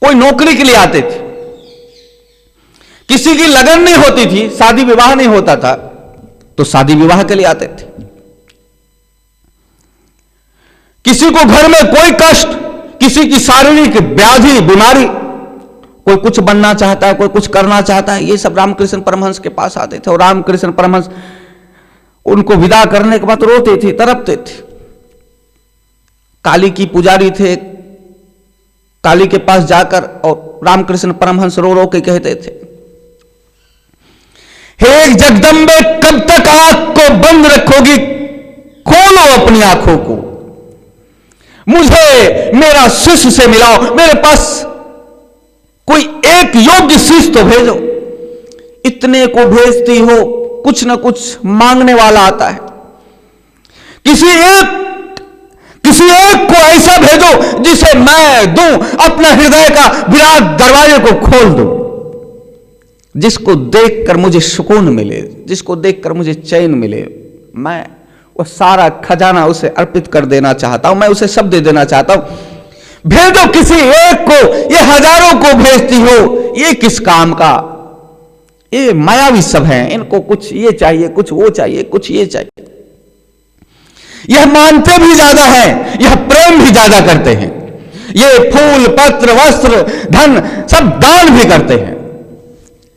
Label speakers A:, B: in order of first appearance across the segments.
A: कोई नौकरी के लिए आते थे, किसी की लगन नहीं होती थी, शादी विवाह नहीं होता था, तो शादी विवाह के लिए आते थे। किसी को घर में कोई कष्ट, किसी की शारीरिक व्याधि बीमारी, कोई कुछ बनना चाहता है, कोई कुछ करना चाहता है, ये सब रामकृष्ण परमहंस के पास आते थे। और रामकृष्ण परमहंस उनको विदा करने के बाद रोते थे, तड़पते थे। काली की पुजारी थे, काली के पास जाकर और रामकृष्ण परमहंस रो रो के कहते थे, हे जगदम्बे, कब तक आंख को बंद रखोगी, खोलो अपनी आंखों को, मुझे मेरा शिष्य से मिलाओ, मेरे पास कोई एक योग्य शिष्य तो भेजो। इतने को भेजती हो, कुछ ना कुछ मांगने वाला आता है। किसी एक को ऐसा भेजो जिसे मैं दूं, अपना हृदय का विराट दरवाजे को खोल दूं, जिसको देखकर मुझे सुकून मिले, जिसको देखकर मुझे चैन मिले। मैं वो सारा खजाना उसे अर्पित कर देना चाहता हूं, मैं उसे सब दे देना चाहता हूं। भेजो किसी एक को, ये हजारों को भेजती हो, ये किस काम का? ये मायावी सब हैं, इनको कुछ ये चाहिए, कुछ वो चाहिए, कुछ ये चाहिए। यह मानते भी ज्यादा हैं, यह प्रेम भी ज्यादा करते हैं, ये फूल पत्र वस्त्र धन सब दान भी करते हैं,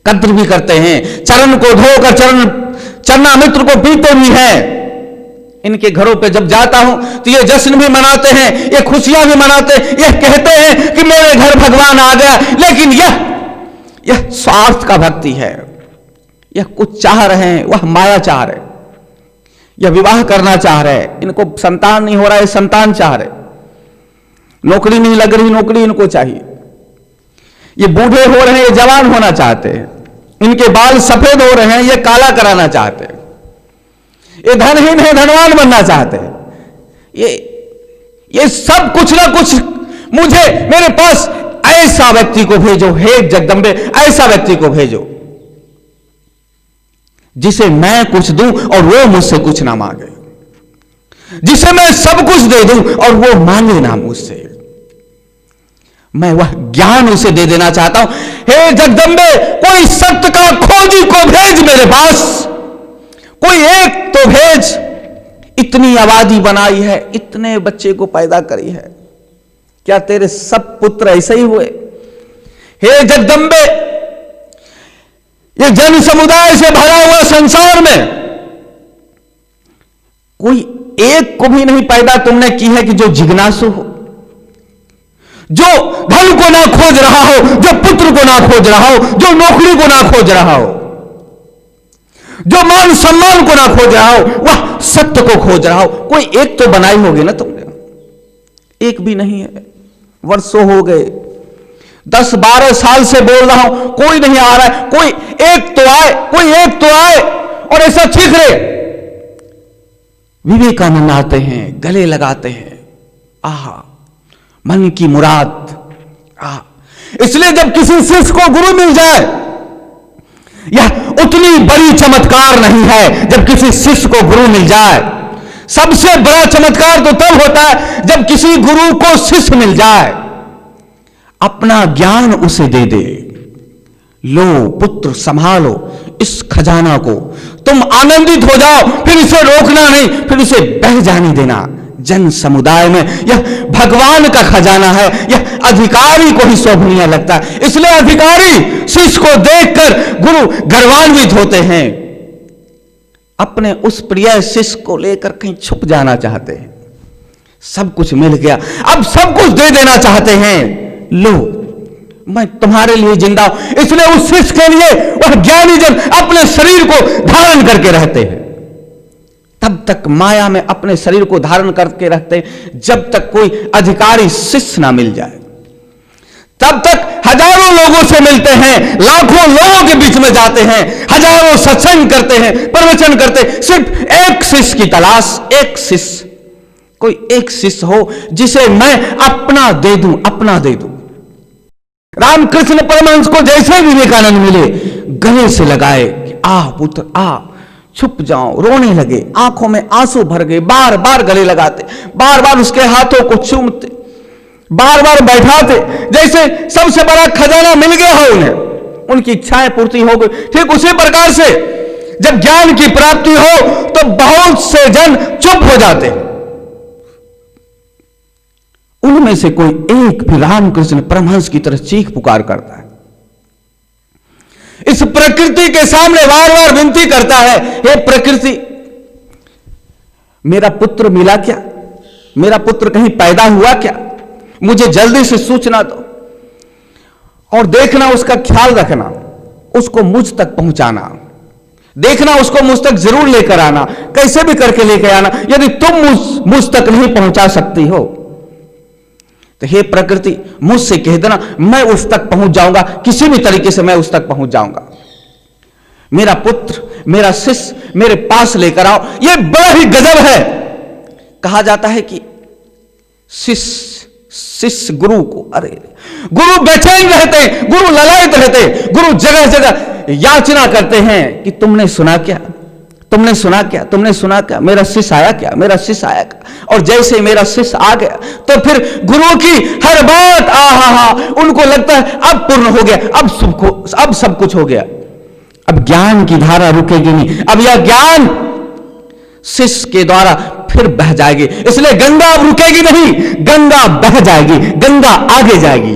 A: कद्र भी करते हैं, चरण को धोकर चरणामृत को पीते भी हैं। इनके घरों पे जब जाता हूं तो ये जश्न भी मनाते हैं, ये खुशियां भी मनाते हैं, ये कहते हैं कि मेरे घर भगवान आ गया। लेकिन यह स्वार्थ का भक्ति है, यह कुछ चाह रहे हैं, वह माया चाह रहे, यह विवाह करना चाह रहे, इनको संतान नहीं हो रहा है, संतान चाह रहे, नौकरी नहीं लग रही, नौकरी इनको चाहिए, ये बूढ़े हो रहे हैं, ये जवान होना चाहते हैं, इनके बाल सफेद हो रहे हैं, ये काला कराना चाहते हैं, ये धनहीन है, धनवान बनना चाहते हैं। ये सब कुछ ना कुछ मुझे, मेरे पास ऐसा व्यक्ति को भेजो, हे जगदम्बे, ऐसा व्यक्ति को भेजो जिसे मैं कुछ दूं और वो मुझसे कुछ ना मांगे, जिसे मैं सब कुछ दे दूं और वो मांगे ना मुझसे। मैं वह ज्ञान उसे दे देना चाहता हूं। हे जगदम्बे, कोई सत्य का खोजी को भेज मेरे पास, कोई एक तो भेज। इतनी आबादी बनाई है, इतने बच्चे को पैदा करी है, क्या तेरे सब पुत्र ऐसे ही हुए? हे जगदम्बे, ये जन समुदाय से भरा हुआ संसार में कोई एक को भी नहीं पैदा तुमने की है कि जो जिज्ञासु हो, जो धन को ना खोज रहा हो, जो पुत्र को ना खोज रहा हो, जो नौकरी को ना खोज रहा हो, जो मान सम्मान को ना खोज रहा हो, वह सत्य को खोज रहा हो। कोई एक तो बनाई होगी ना तुमने, एक भी नहीं है। वर्षों हो गए, 10-12 साल से बोल रहा हूं, कोई नहीं आ रहा है। कोई एक तो आए, कोई एक तो आए और ऐसा चीख रहे। विवेकानंद आते हैं, गले लगाते हैं, आहा मन की मुराद। इसलिए जब किसी शिष्य को गुरु मिल जाए, यह उतनी बड़ी चमत्कार नहीं है जब किसी शिष्य को गुरु मिल जाए। सबसे बड़ा चमत्कार तो तब होता है जब किसी गुरु को शिष्य मिल जाए, अपना ज्ञान उसे दे दे। लो पुत्र, संभालो इस खजाना को, तुम आनंदित हो जाओ, फिर इसे रोकना नहीं, फिर इसे बह जाने देना। जन समुदाय में यह भगवान का खजाना है, यह अधिकारी को ही शोभनीय लगता है। इसलिए अधिकारी शिष्य को देखकर गुरु गर्वान्वित होते हैं, अपने उस प्रिय शिष्य को लेकर कहीं छुप जाना चाहते हैं। सब कुछ मिल गया, अब सब कुछ दे देना चाहते हैं। लो मैं तुम्हारे लिए जिंदा हूं। इसलिए उस शिष्य के लिए वह ज्ञानी जन अपने शरीर को धारण करके रहते हैं। तब तक माया में अपने शरीर को धारण करके रखते हैं जब तक कोई अधिकारी शिष्य ना मिल जाए। तब तक हजारों लोगों से मिलते हैं, लाखों लोगों के बीच में जाते हैं, हजारों सत्संग करते हैं, प्रवचन करते हैं, सिर्फ एक शिष्य की तलाश। एक शिष्य, कोई एक शिष्य हो जिसे मैं अपना दे दूं, अपना दे दूं। रामकृष्ण परमहंस को जैसे विवेकानंद मिले, गले से लगाए कि आ पुत्र आ, छुप जाओ। रोने लगे, आंखों में आंसू भर गए, बार बार गले लगाते, बार बार उसके हाथों को चूमते। बार बार बैठाते, जैसे सबसे बड़ा खजाना मिल गया हो उन्हें, उनकी इच्छाएं पूर्ति हो गई। ठीक उसी प्रकार से जब ज्ञान की प्राप्ति हो तो बहुत से जन चुप हो जाते हैं। उनमें से कोई एक भी रामकृष्ण परमहंस की तरह चीख पुकार करता है, इस प्रकृति के सामने बार बार विनती करता है, हे प्रकृति, मेरा पुत्र मिला क्या? मेरा पुत्र कहीं पैदा हुआ क्या? मुझे जल्दी से सूचना दो, और देखना, उसका ख्याल रखना, उसको मुझ तक पहुंचाना, देखना उसको मुझ तक जरूर लेकर आना, कैसे भी करके लेकर आना। यदि तुम मुझ तक नहीं पहुंचा सकती हो तो हे प्रकृति, मुझसे कह देना, मैं उस तक पहुंच जाऊंगा, किसी भी तरीके से मैं उस तक पहुंच जाऊंगा। मेरा पुत्र, मेरा शिष्य मेरे पास लेकर आओ। यह बड़ा ही गजब है। कहा जाता है कि शिष्य गुरु को, अरे गुरु बेचैन रहते, गुरु ललायत रहते, गुरु जगह जगह याचना करते हैं कि तुमने सुना क्या, तुमने सुना क्या, तुमने सुना क्या, मेरा शिष्य आया क्या, मेरा शिष्य आया क्या। और जैसे मेरा शिष्य आ गया तो फिर गुरु की हर बात आहा, उनको लगता है अब पूर्ण हो गया, अब सब कुछ हो गया, अब ज्ञान की धारा रुकेगी नहीं, अब यह ज्ञान शिष्य के द्वारा फिर बह जाएगी। इसलिए गंगा अब रुकेगी नहीं, गंगा बह जाएगी, गंगा आगे जाएगी।